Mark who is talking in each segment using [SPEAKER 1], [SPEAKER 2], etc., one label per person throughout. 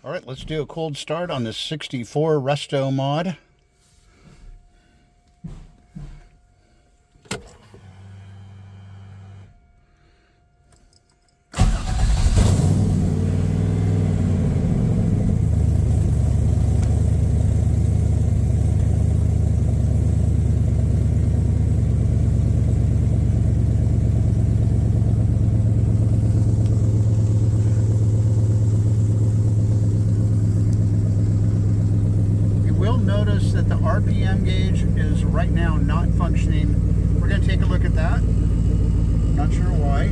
[SPEAKER 1] All right, let's do a cold start on this 64 Restomod. Notice that the RPM gauge is right now not functioning. We're going to take a look at that. Not sure why.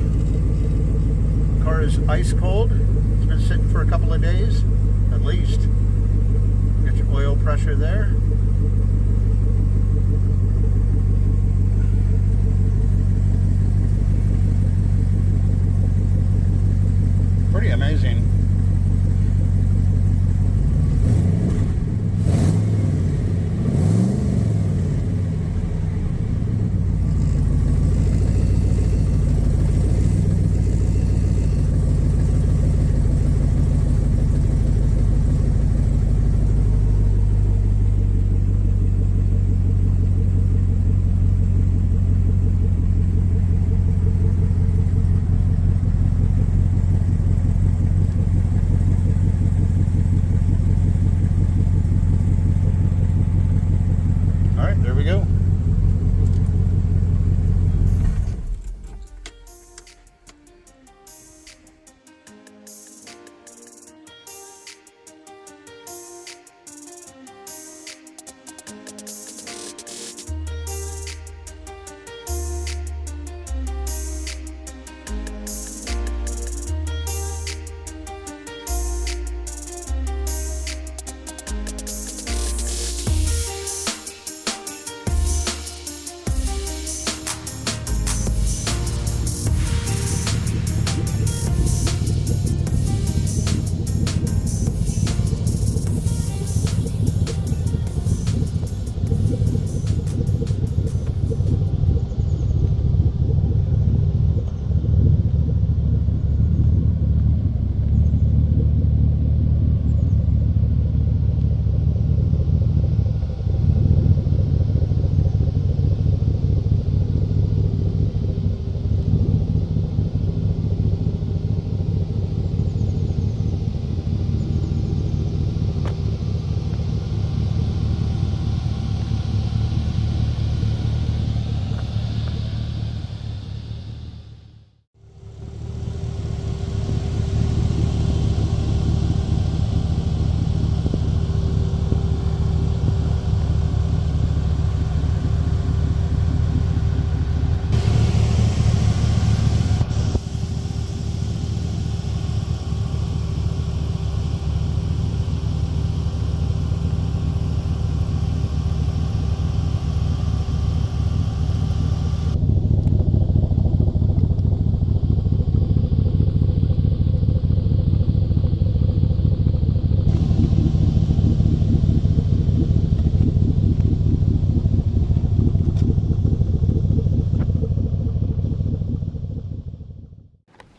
[SPEAKER 1] The car is ice cold. It's been sitting for a couple of days, at least. Get your oil pressure there. Pretty amazing. There we go.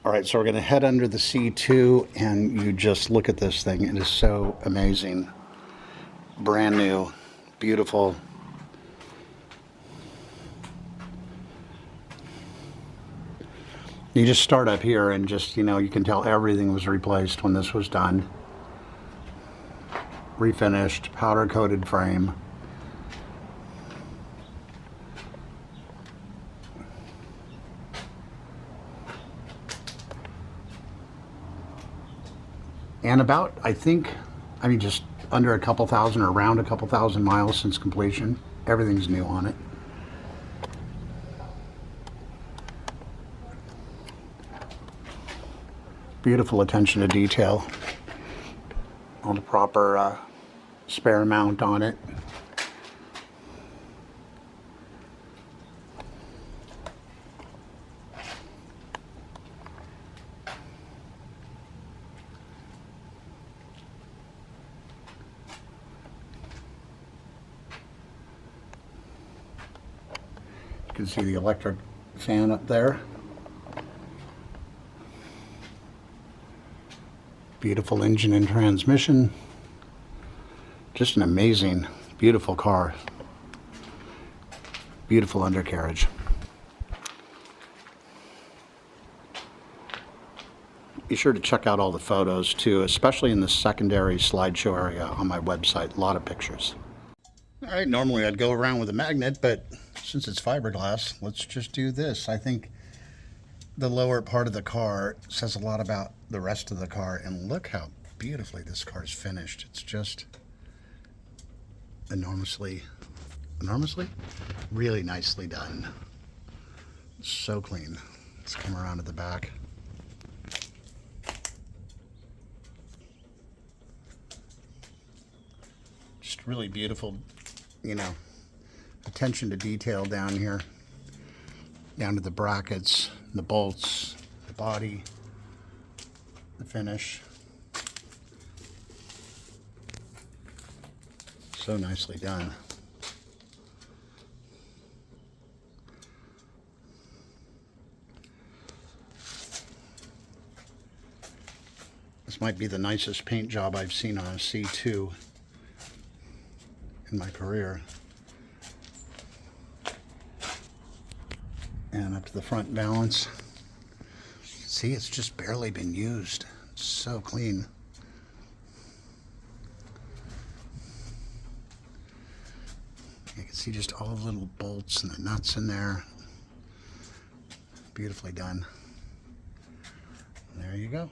[SPEAKER 1] All right, so we're going to head under the C2, and you just look at this thing. It is so amazing. Brand new, beautiful. You just start up here and just, you know, you can tell everything was replaced when this was done. Refinished, powder-coated frame. And about, I think, just under a couple thousand or around a couple thousand miles since completion. Everything's new on it. Beautiful attention to detail. All the proper spare mount on it. You can see the electric fan up there. Beautiful engine and transmission. Just an amazing, beautiful car. Beautiful undercarriage. Be sure to check out all the photos too, especially in the secondary slideshow area on my website. A lot of pictures. All right, normally I'd go around with a magnet, but since it's fiberglass, let's just do this. I think the lower part of the car says a lot about the rest of the car, and look how beautifully this car is finished. It's just enormously, really nicely done. So clean. Let's come around to the back. Just really beautiful, you know, attention to detail down here. Down to the brackets, the bolts, the body, the finish. So nicely done. This might be the nicest paint job I've seen on a C2 in my career. And up to the front balance. See, it's just barely been used. It's so clean. You can see just all the little bolts and the nuts in there. Beautifully done. And there you go.